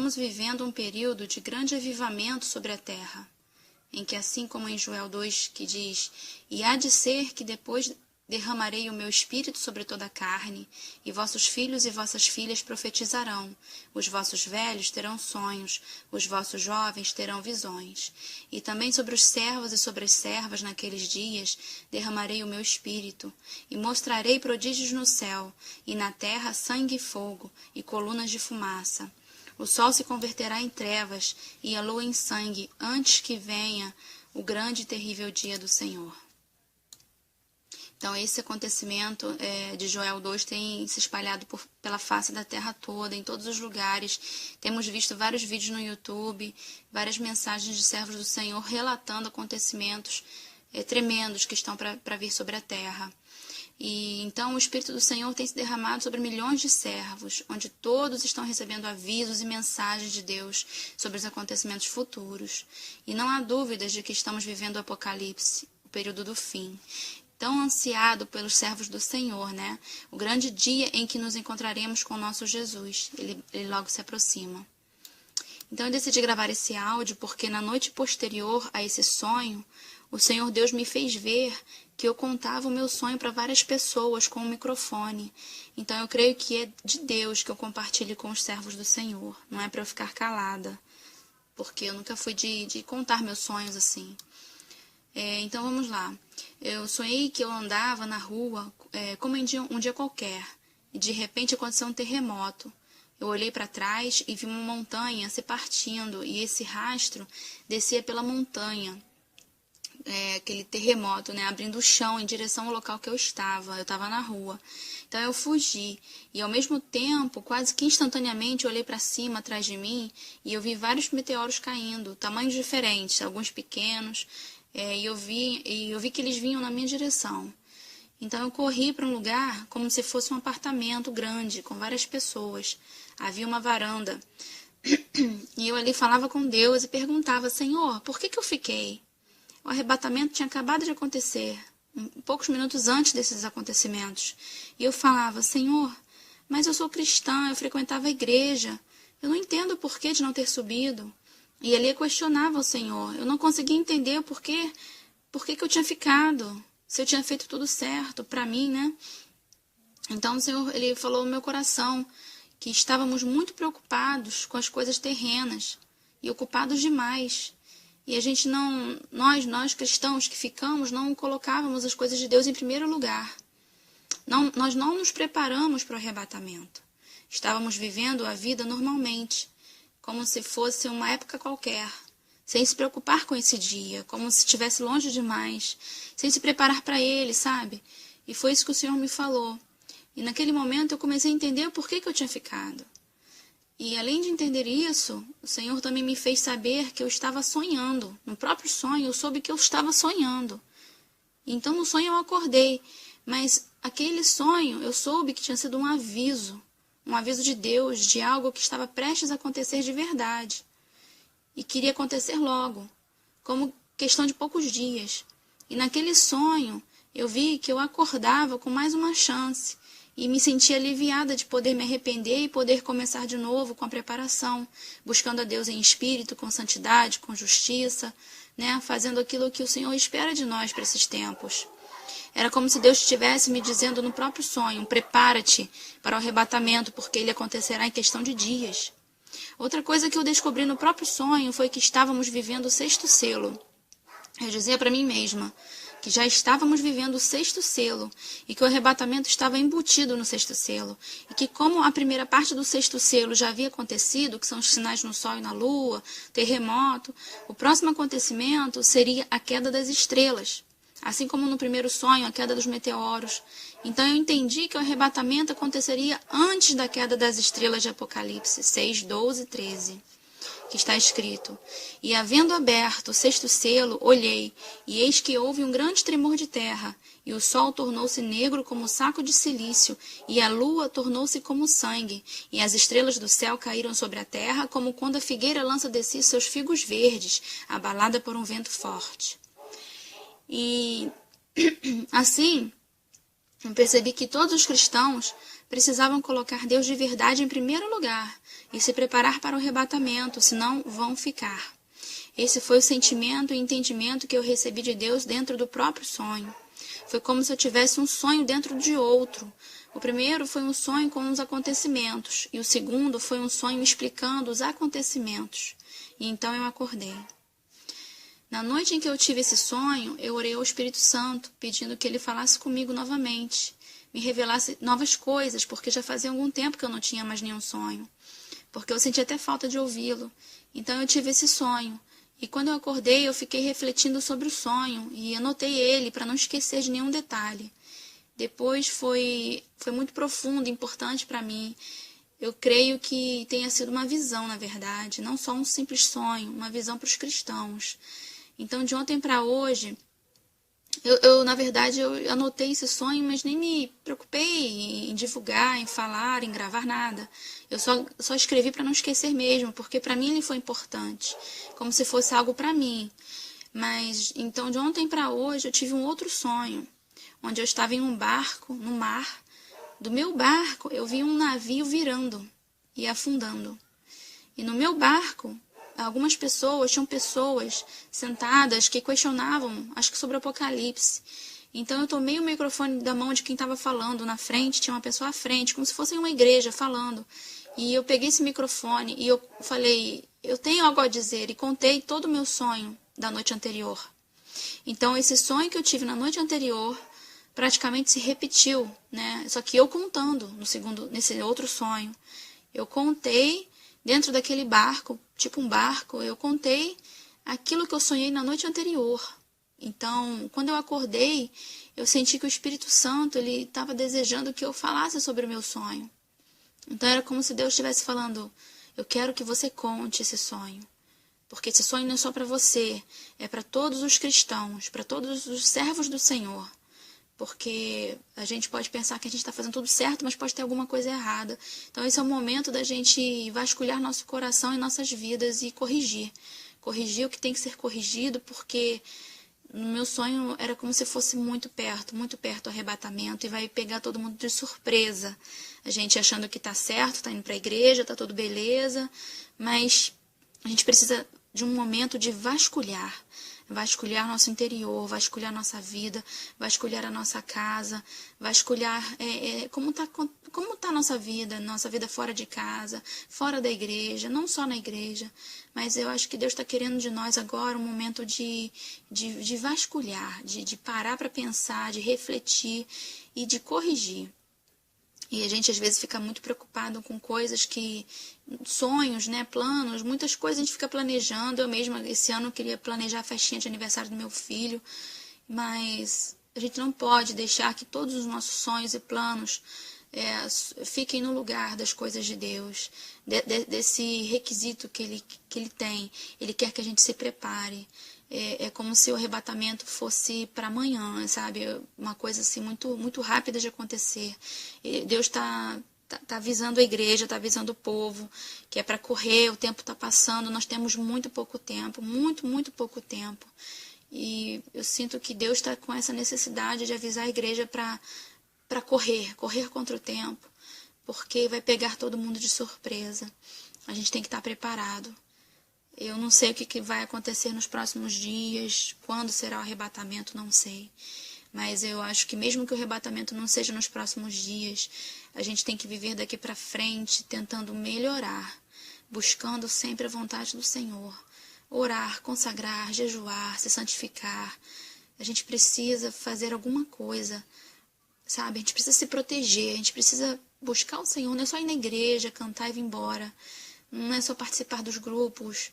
estamos vivendo um período de grande avivamento sobre a terra, em que, assim como em Joel 2, que diz: "E há de ser que depois derramarei o meu espírito sobre toda a carne, e vossos filhos e vossas filhas profetizarão, os vossos velhos terão sonhos, os vossos jovens terão visões. E também sobre os servos e sobre as servas naqueles dias derramarei o meu espírito, e mostrarei prodígios no céu, e na terra sangue e fogo, e colunas de fumaça. O sol se converterá em trevas, e a lua em sangue, antes que venha o grande e terrível dia do Senhor." Então, esse acontecimento de Joel 2 tem se espalhado pela face da terra toda, em todos os lugares. Temos visto vários vídeos no YouTube, várias mensagens de servos do Senhor relatando acontecimentos tremendos que estão para vir sobre a terra. E então o Espírito do Senhor tem se derramado sobre milhões de servos, onde todos estão recebendo avisos e mensagens de Deus sobre os acontecimentos futuros. E não há dúvidas de que estamos vivendo o Apocalipse, o período do fim, tão ansiado pelos servos do Senhor, né? O grande dia em que nos encontraremos com o nosso Jesus. Ele logo se aproxima. Então eu decidi gravar esse áudio porque na noite posterior a esse sonho, o Senhor Deus me fez ver que eu contava o meu sonho para várias pessoas com um microfone. Então eu creio que é de Deus que eu compartilhe com os servos do Senhor. Não é para eu ficar calada, porque eu nunca fui de contar meus sonhos assim. Então vamos lá. Eu sonhei que eu andava na rua como um dia qualquer, e de repente aconteceu um terremoto. Eu olhei para trás e vi uma montanha se partindo, e esse rastro descia pela montanha, aquele terremoto, né, abrindo o chão em direção ao local que eu estava na rua. Então eu fugi, e ao mesmo tempo, quase que instantaneamente, eu olhei para cima, atrás de mim, e eu vi vários meteoros caindo, tamanhos diferentes, alguns pequenos, e eu vi que eles vinham na minha direção. Então eu corri para um lugar como se fosse um apartamento grande, com várias pessoas. Havia uma varanda. E eu ali falava com Deus e perguntava: "Senhor, por que eu fiquei?" O arrebatamento tinha acabado de acontecer, poucos minutos antes desses acontecimentos. E eu falava: "Senhor, mas eu sou cristã, eu frequentava a igreja. Eu não entendo o porquê de não ter subido." E ali eu questionava o Senhor. Eu não conseguia entender por que eu tinha ficado, se eu tinha feito tudo certo para mim, né? Então o Senhor, Ele falou no meu coração que estávamos muito preocupados com as coisas terrenas e ocupados demais. E a gente nós cristãos que ficamos, não colocávamos as coisas de Deus em primeiro lugar. Nós não nos preparamos para o arrebatamento. Estávamos vivendo a vida normalmente, como se fosse uma época qualquer, sem se preocupar com esse dia, como se estivesse longe demais, sem se preparar para ele, sabe? E foi isso que o Senhor me falou. E naquele momento eu comecei a entender o porquê que eu tinha ficado. E além de entender isso, o Senhor também me fez saber que eu estava sonhando. No próprio sonho eu soube que eu estava sonhando. Então no sonho eu acordei, mas aquele sonho eu soube que tinha sido um aviso de Deus, de algo que estava prestes a acontecer de verdade. E queria acontecer logo, como questão de poucos dias. E naquele sonho eu vi que eu acordava com mais uma chance. E me senti aliviada de poder me arrepender e poder começar de novo com a preparação, buscando a Deus em espírito, com santidade, com justiça, né? Fazendo aquilo que o Senhor espera de nós para esses tempos. Era como se Deus estivesse me dizendo no próprio sonho: prepara-te para o arrebatamento, porque ele acontecerá em questão de dias. Outra coisa que eu descobri no próprio sonho foi que estávamos vivendo o 6º selo. Eu dizia para mim mesma que já estávamos vivendo o 6º selo e que o arrebatamento estava embutido no 6º selo. E que como a primeira parte do 6º selo já havia acontecido, que são os sinais no sol e na lua, terremoto, o próximo acontecimento seria a queda das estrelas. Assim como no primeiro sonho, a queda dos meteoros. Então eu entendi que o arrebatamento aconteceria antes da queda das estrelas de Apocalipse 6, 12 e 13. Que está escrito: "E havendo aberto o 6º selo, olhei, e eis que houve um grande tremor de terra, e o sol tornou-se negro como saco de cilício, e a lua tornou-se como sangue, e as estrelas do céu caíram sobre a terra, como quando a figueira lança de si seus figos verdes, abalada por um vento forte." E assim, eu percebi que todos os cristãos precisavam colocar Deus de verdade em primeiro lugar e se preparar para o arrebatamento, senão vão ficar. Esse foi o sentimento e entendimento que eu recebi de Deus dentro do próprio sonho. Foi como se eu tivesse um sonho dentro de outro. O primeiro foi um sonho com os acontecimentos, e o segundo foi um sonho explicando os acontecimentos. E então eu acordei. Na noite em que eu tive esse sonho, eu orei ao Espírito Santo, pedindo que ele falasse comigo novamente, me revelasse novas coisas, porque já fazia algum tempo que eu não tinha mais nenhum sonho, porque eu sentia até falta de ouvi-lo. Então eu tive esse sonho. E quando eu acordei, eu fiquei refletindo sobre o sonho e anotei ele para não esquecer de nenhum detalhe. Depois foi muito profundo e importante para mim. Eu creio que tenha sido uma visão, na verdade, não só um simples sonho, uma visão para os cristãos. Então, de ontem para hoje, na verdade, eu anotei esse sonho, mas nem me preocupei em divulgar, em falar, em gravar nada. Eu só escrevi para não esquecer mesmo, porque para mim ele foi importante, como se fosse algo para mim. Mas, então, de ontem para hoje, eu tive um outro sonho, onde eu estava em um barco, no mar. Do meu barco, eu vi um navio virando e afundando. E no meu barco, tinham pessoas sentadas que questionavam, acho que sobre o Apocalipse. Então eu tomei o microfone da mão de quem estava falando na frente, tinha uma pessoa à frente, como se fosse uma igreja falando. E eu peguei esse microfone e eu falei, eu tenho algo a dizer, e contei todo o meu sonho da noite anterior. Então esse sonho que eu tive na noite anterior praticamente se repetiu, né? Só que eu contando nesse outro sonho. Eu contei dentro daquele barco, tipo um barco, eu contei aquilo que eu sonhei na noite anterior. Então, quando eu acordei, eu senti que o Espírito Santo ele estava desejando que eu falasse sobre o meu sonho. Então, era como se Deus estivesse falando, eu quero que você conte esse sonho. Porque esse sonho não é só para você, é para todos os cristãos, para todos os servos do Senhor. Porque a gente pode pensar que a gente está fazendo tudo certo, mas pode ter alguma coisa errada. Então esse é o momento da gente vasculhar nosso coração e nossas vidas e corrigir. Corrigir o que tem que ser corrigido, porque no meu sonho era como se fosse muito perto o arrebatamento, e vai pegar todo mundo de surpresa. A gente achando que está certo, está indo para a igreja, está tudo beleza, mas a gente precisa de um momento de vasculhar nosso interior, vasculhar nossa vida, vasculhar a nossa casa, vasculhar como tá a nossa vida fora de casa, fora da igreja, não só na igreja, mas eu acho que Deus está querendo de nós agora um momento de vasculhar, de parar para pensar, de refletir e de corrigir. E a gente às vezes fica muito preocupado com coisas sonhos, né, planos, muitas coisas a gente fica planejando. Eu mesma esse ano queria planejar a festinha de aniversário do meu filho, mas a gente não pode deixar que todos os nossos sonhos e planos fiquem no lugar das coisas de Deus, desse requisito que ele tem. Ele quer que a gente se prepare. É como se o arrebatamento fosse para amanhã, sabe? Uma coisa assim muito, muito rápida de acontecer. E Deus está avisando a igreja, está avisando o povo, que é para correr, o tempo está passando, nós temos muito pouco tempo, muito, muito pouco tempo. E eu sinto que Deus está com essa necessidade de avisar a igreja para correr contra o tempo, porque vai pegar todo mundo de surpresa. A gente tem que estar preparado. Eu não sei o que vai acontecer nos próximos dias, quando será o arrebatamento, não sei. Mas eu acho que mesmo que o arrebatamento não seja nos próximos dias, a gente tem que viver daqui para frente tentando melhorar, buscando sempre a vontade do Senhor. Orar, consagrar, jejuar, se santificar. A gente precisa fazer alguma coisa, sabe? A gente precisa se proteger, a gente precisa buscar o Senhor. Não é só ir na igreja, cantar e vir embora. Não é só participar dos grupos.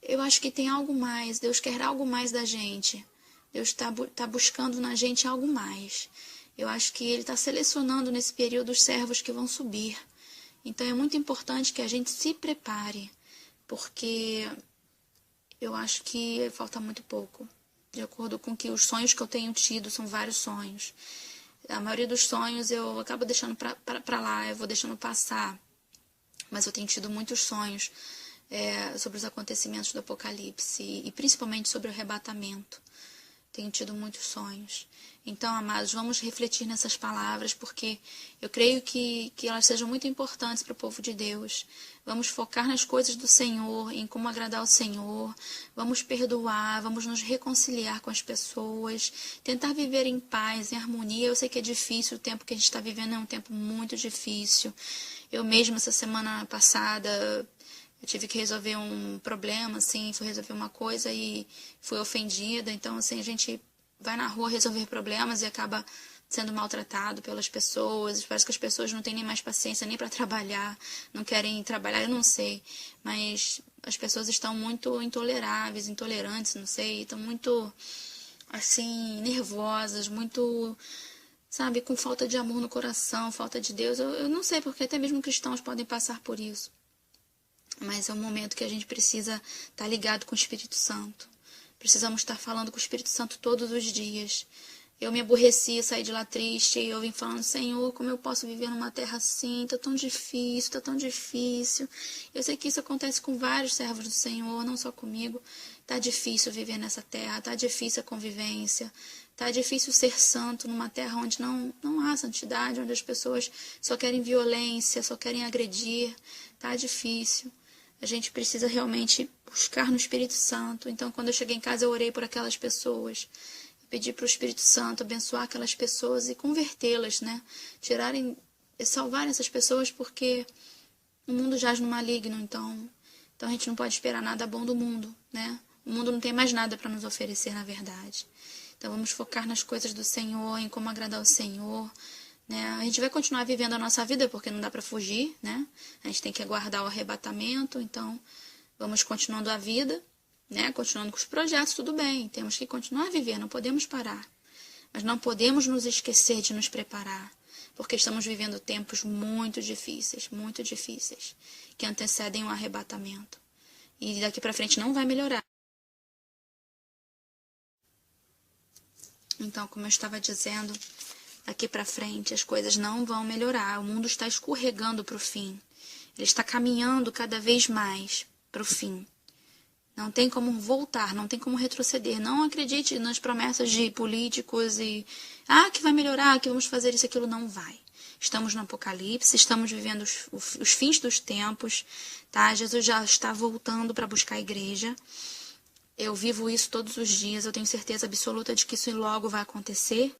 Eu acho que tem algo mais. Deus quer algo mais da gente. Deus está buscando na gente algo mais. Eu acho que Ele está selecionando nesse período os servos que vão subir. Então é muito importante que a gente se prepare, porque eu acho que falta muito pouco. De acordo com que os sonhos que eu tenho tido, são vários sonhos. A maioria dos sonhos eu acabo deixando para lá, eu vou deixando passar. Mas eu tenho tido muitos sonhos sobre os acontecimentos do Apocalipse e principalmente sobre o arrebatamento. tenho tido muitos sonhos. Então, amados, vamos refletir nessas palavras, porque eu creio que elas sejam muito importantes para o povo de Deus. Vamos focar nas coisas do Senhor, em como agradar ao Senhor. Vamos perdoar, vamos nos reconciliar com as pessoas, tentar viver em paz, em harmonia. Eu sei que é difícil, o tempo que a gente está vivendo é um tempo muito difícil. Eu mesma, essa semana passada, eu tive que resolver um problema, assim, fui resolver uma coisa e fui ofendida. Então, assim, a gente vai na rua resolver problemas e acaba sendo maltratado pelas pessoas. Parece que as pessoas não têm nem mais paciência nem para trabalhar, não querem trabalhar, eu não sei. Mas as pessoas estão muito intoleráveis, intolerantes, não sei, estão muito, assim, nervosas, muito, sabe, com falta de amor no coração, falta de Deus. Eu não sei, porque até mesmo cristãos podem passar por isso. Mas é um momento que a gente precisa estar ligado com o Espírito Santo. Precisamos estar falando com o Espírito Santo todos os dias. Eu me aborreci, saí de lá triste, e eu vim falando, Senhor, como eu posso viver numa terra assim? Tá tão difícil, tá tão difícil. Eu sei que isso acontece com vários servos do Senhor, não só comigo. Tá difícil viver nessa terra, tá difícil a convivência, tá difícil ser santo numa terra onde não há santidade, onde as pessoas só querem violência, só querem agredir. Tá difícil. A gente precisa realmente buscar no Espírito Santo. Então, quando eu cheguei em casa, eu orei por aquelas pessoas. Eu pedi para o Espírito Santo abençoar aquelas pessoas e convertê-las, né? Salvarem essas pessoas, porque o mundo jaz no maligno. Então a gente não pode esperar nada bom do mundo, né? O mundo não tem mais nada para nos oferecer, na verdade. Então, vamos focar nas coisas do Senhor, em como agradar ao Senhor. Né? A gente vai continuar vivendo a nossa vida porque não dá para fugir, né? A gente tem que aguardar o arrebatamento, então vamos continuando a vida, né? Continuando com os projetos, tudo bem, temos que continuar a viver, não podemos parar. Mas não podemos nos esquecer de nos preparar, porque estamos vivendo tempos muito difíceis, que antecedem o arrebatamento. E daqui para frente não vai melhorar. Então, como eu estava dizendo, daqui para frente as coisas não vão melhorar. O mundo está escorregando para o fim. Ele está caminhando cada vez mais para o fim. Não tem como voltar, não tem como retroceder. Não acredite nas promessas de políticos e que vai melhorar, que vamos fazer isso e aquilo. Não vai. Estamos no Apocalipse, estamos vivendo os fins dos tempos, tá? Jesus já está voltando para buscar a igreja. Eu vivo isso todos os dias, eu tenho certeza absoluta de que isso logo vai acontecer.